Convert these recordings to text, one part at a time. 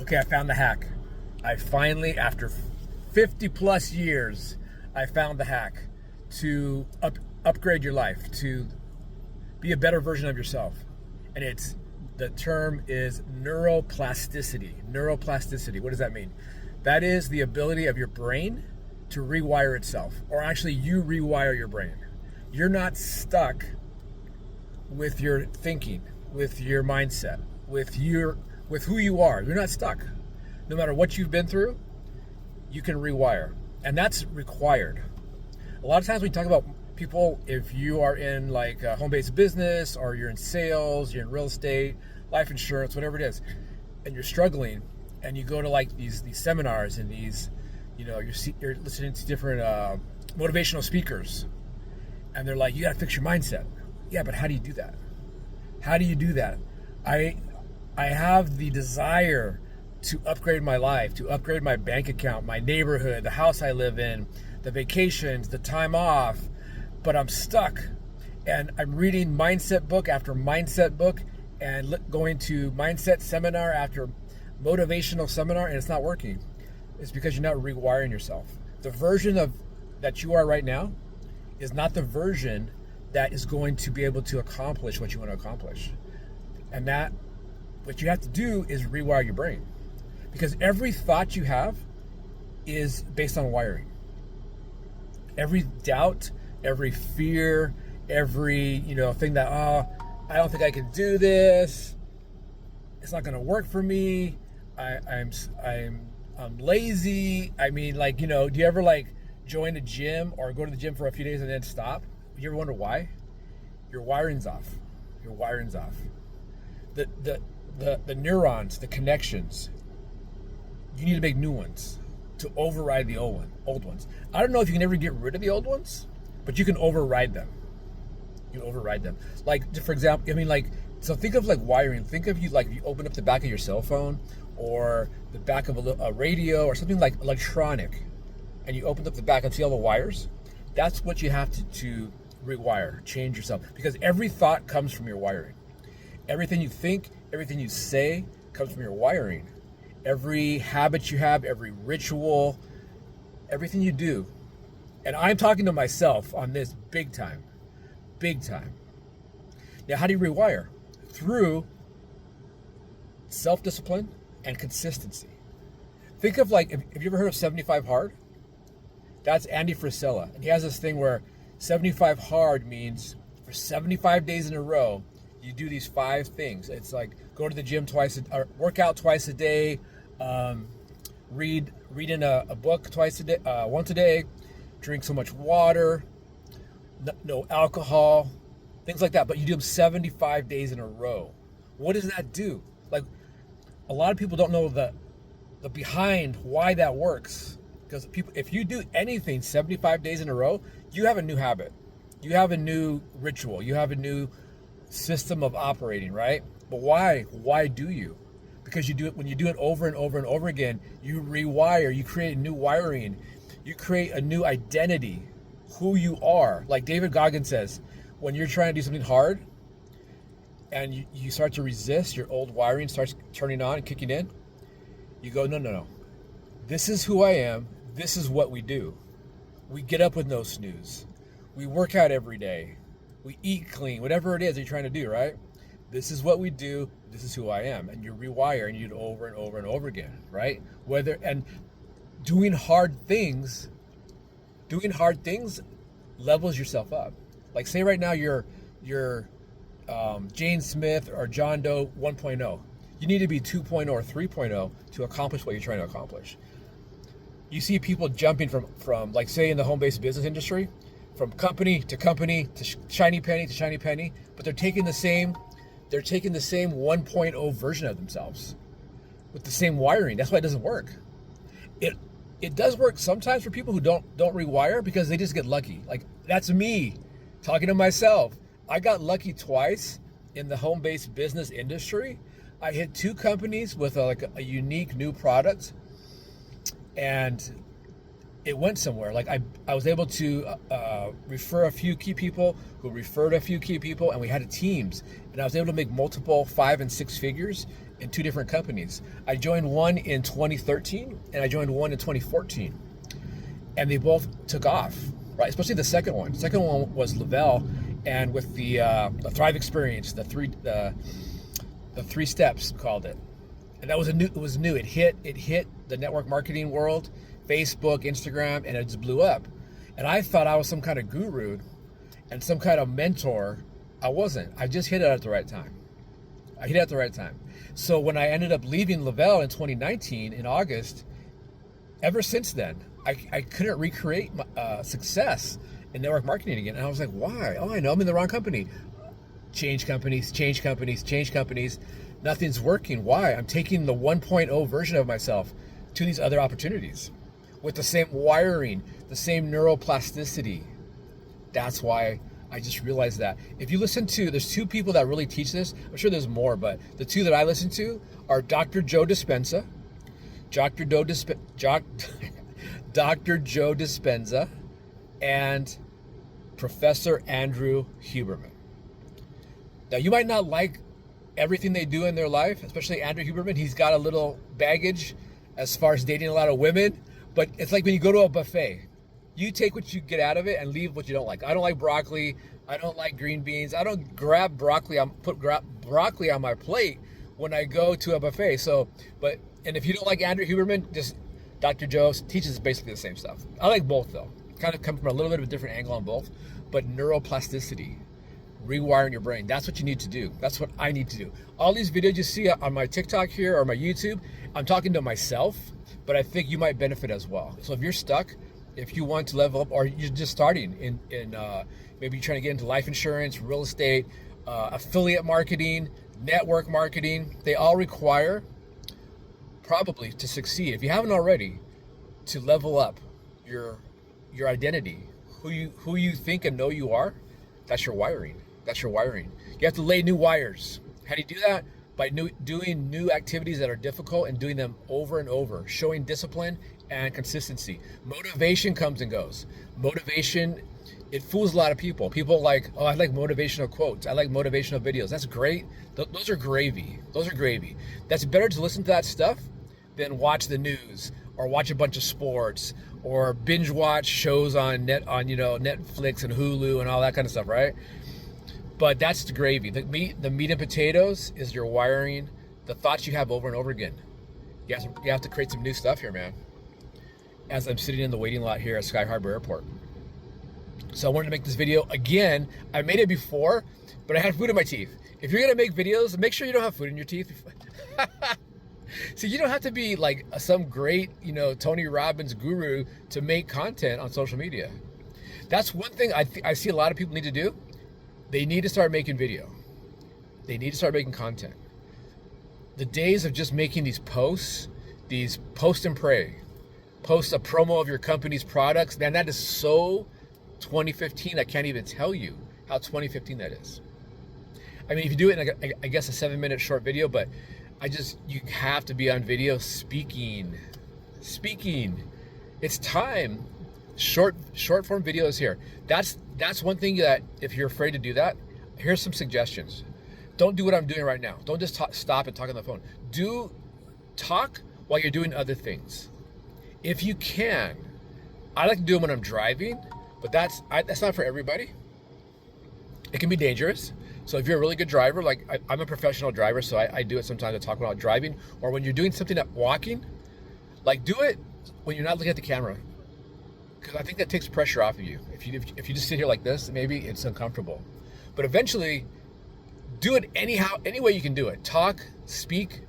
Okay, I found the hack. I finally, after 50 plus years, I found the hack to upgrade your life, to be a better version of yourself. And the term is neuroplasticity. Neuroplasticity. What does that mean? That is the ability of your brain to rewire itself, or actually, you rewire your brain. You're not stuck with your thinking, with your mindset, with who you are. You're not stuck. No matter what you've been through, you can rewire. And that's required. A lot of times when you talk about people, if you are in like a home-based business, or you're in sales, you're in real estate, life insurance, whatever it is, and you're struggling, and you go to like these seminars, and these, you're listening to different motivational speakers, and they're like, you got to fix your mindset. Yeah, but how do you do that? How do you do that? I have the desire to upgrade my life, to upgrade my bank account, my neighborhood, the house I live in, the vacations, the time off, but I'm stuck. And I'm reading mindset book after mindset book, and going to mindset seminar after motivational seminar, and it's not working. It's because you're not rewiring yourself. The version of that you are right now is not the version that is going to be able to accomplish what you want to accomplish. And that, what you have to do is rewire your brain. Because every thought you have is based on wiring. Every doubt, every fear, every thing that, I don't think I can do this. It's not going to work for me. I'm lazy. I mean, do you ever join a gym or go to the gym for a few days and then stop? You ever wonder why? Your wiring's off. Your wiring's off. The neurons, the connections, you need to make new ones to override the old ones. I don't know if you can ever get rid of the old ones, but you can override them. You override them. For example, so think of wiring. Think of if you open up the back of your cell phone, or the back of a radio, or something like electronic, and you open up the back and see all the wires. That's what you have to rewire, change yourself. Because every thought comes from your wiring. Everything you think, everything you say comes from your wiring. Every habit you have, every ritual, everything you do. And I'm talking to myself on this big time. Big time. Now, how do you rewire? Through self-discipline and consistency. Think of have you ever heard of 75 Hard? That's Andy Frisella. And he has this thing where 75 Hard means for 75 days in a row, you do these 5 things. It's go to the gym or work out twice a day, read in a book once a day, drink so much water, no alcohol, things like that. But you do them 75 days in a row. What does that do? A lot of people don't know the behind why that works. Because if you do anything 75 days in a row, you have a new habit. You have a new ritual. You have a new system of operating, right? But why? Why do you? Because when you do it over and over and over again, you rewire, you create new wiring, you create a new identity, who you are. Like David Goggins says, when you're trying to do something hard and you start to resist, your old wiring starts turning on and kicking in, you go, no. This is who I am. This is what we do. We get up with no snooze. We work out every day. We eat clean, whatever it is you're trying to do, right? This is what we do. This is who I am. And you rewire and you do it over and over and over again, right? And doing hard things levels yourself up. Say right now you're Jane Smith or John Doe 1.0. You need to be 2.0 or 3.0 to accomplish what you're trying to accomplish. You see people jumping from say in the home-based business industry, from company to company to shiny penny, but they're taking the same 1.0 version of themselves with the same wiring. That's why it doesn't work. It does work sometimes for people who don't rewire, because they just get lucky. That's me talking to myself. I got lucky twice in the home-based business industry. I hit 2 companies with a unique new product, and it went somewhere. I was able to refer a few key people who referred a few key people, and we had teams. And I was able to make multiple 5 and 6 figures in 2 different companies. I joined one in 2013 and I joined one in 2014, and they both took off, right? Especially the second one. The second one was Lavelle, and with the Thrive Experience, the three steps called it, and that was it was new. It hit the network marketing world, Facebook, Instagram, and it just blew up. And I thought I was some kind of guru and some kind of mentor. I wasn't. I just hit it at the right time. I hit it at the right time. So when I ended up leaving Lavelle in 2019 in August, ever since then, I couldn't recreate my, success in network marketing again. And I was like, why? Oh, I know I'm in the wrong company. Change companies. Nothing's working. Why? I'm taking the 1.0 version of myself to these other opportunities with the same wiring, the same neuroplasticity. That's why I just realized that. If you listen to, there's 2 people that really teach this. I'm sure there's more, but the 2 that I listen to are Dr. Joe Dispenza, Dr. Joe Dispenza, and Professor Andrew Huberman. Now, you might not like everything they do in their life, especially Andrew Huberman. He's got a little baggage as far as dating a lot of women, but it's like when you go to a buffet. You take what you get out of it and leave what you don't like. I don't like broccoli. I don't like green beans. I don't grab broccoli. Put broccoli on my plate when I go to a buffet. And if you don't like Andrew Huberman, just Dr. Joe teaches basically the same stuff. I like both though. Kind of come from a little bit of a different angle on both, but neuroplasticity, rewiring your brain. That's what you need to do. That's what I need to do. All these videos you see on my TikTok here or my YouTube, I'm talking to myself, but I think you might benefit as well. So if you're stuck, if you want to level up, or you're just starting in maybe you're trying to get into life insurance, real estate, affiliate marketing, network marketing, they all require, probably to succeed, if you haven't already, to level up your identity, who you think and know you are. That's your wiring. You have to lay new wires. How do you do that? By doing new activities that are difficult and doing them over and over, showing discipline and consistency. Motivation comes and goes. Motivation, it fools a lot of people. People like, oh, I like motivational quotes. I like motivational videos. That's great. Those are gravy. That's better to listen to that stuff than watch the news or watch a bunch of sports or binge watch shows on Netflix and Hulu and all that kind of stuff, right? But that's the gravy. The meat and potatoes is your wiring, the thoughts you have over and over again. You have to create some new stuff here, man. As I'm sitting in the waiting lot here at Sky Harbor Airport. So I wanted to make this video again. I made it before, but I had food in my teeth. If you're gonna make videos, make sure you don't have food in your teeth. See, you don't have to be like some great, Tony Robbins guru to make content on social media. That's one thing I see a lot of people need to do. They need to start making video. They need to start making content. The days of just making these post and pray, post a promo of your company's products, man, that is so 2015. I can't even tell you how 2015 that is. I mean, if you do it in, I guess, a 7-minute short video, but you have to be on video speaking. It's time. Short form videos here. That's one thing that if you're afraid to do that, here's some suggestions. Don't do what I'm doing right now. Don't just stop and talk on the phone. Talk while you're doing other things. If you can. I like to do them when I'm driving, but that's not for everybody. It can be dangerous. So if you're a really good driver, like I'm a professional driver, so I do it sometimes to talk about driving, or when you're doing something like walking, like do it when you're not looking at the camera. Because I think that takes pressure off of you. If you just sit here like this, maybe it's uncomfortable. But eventually, do it anyhow, any way you can do it. Talk, speak.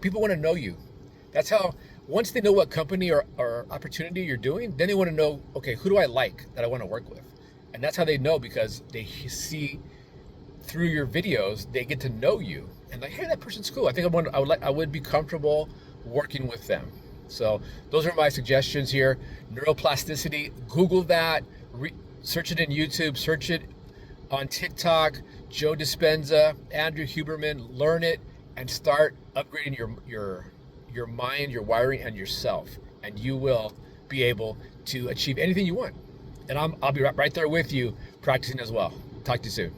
People want to know you. That's how, once they know what company or opportunity you're doing, then they want to know, okay, who do I like that I want to work with? And that's how they know, because they see through your videos, they get to know you. And like, hey, that person's cool. I think I would be comfortable working with them. So those are my suggestions here. Neuroplasticity, Google that, search it in YouTube, search it on TikTok, Joe Dispenza, Andrew Huberman, learn it and start upgrading your mind, your wiring, and yourself. And you will be able to achieve anything you want. And I'll be right there with you practicing as well. Talk to you soon.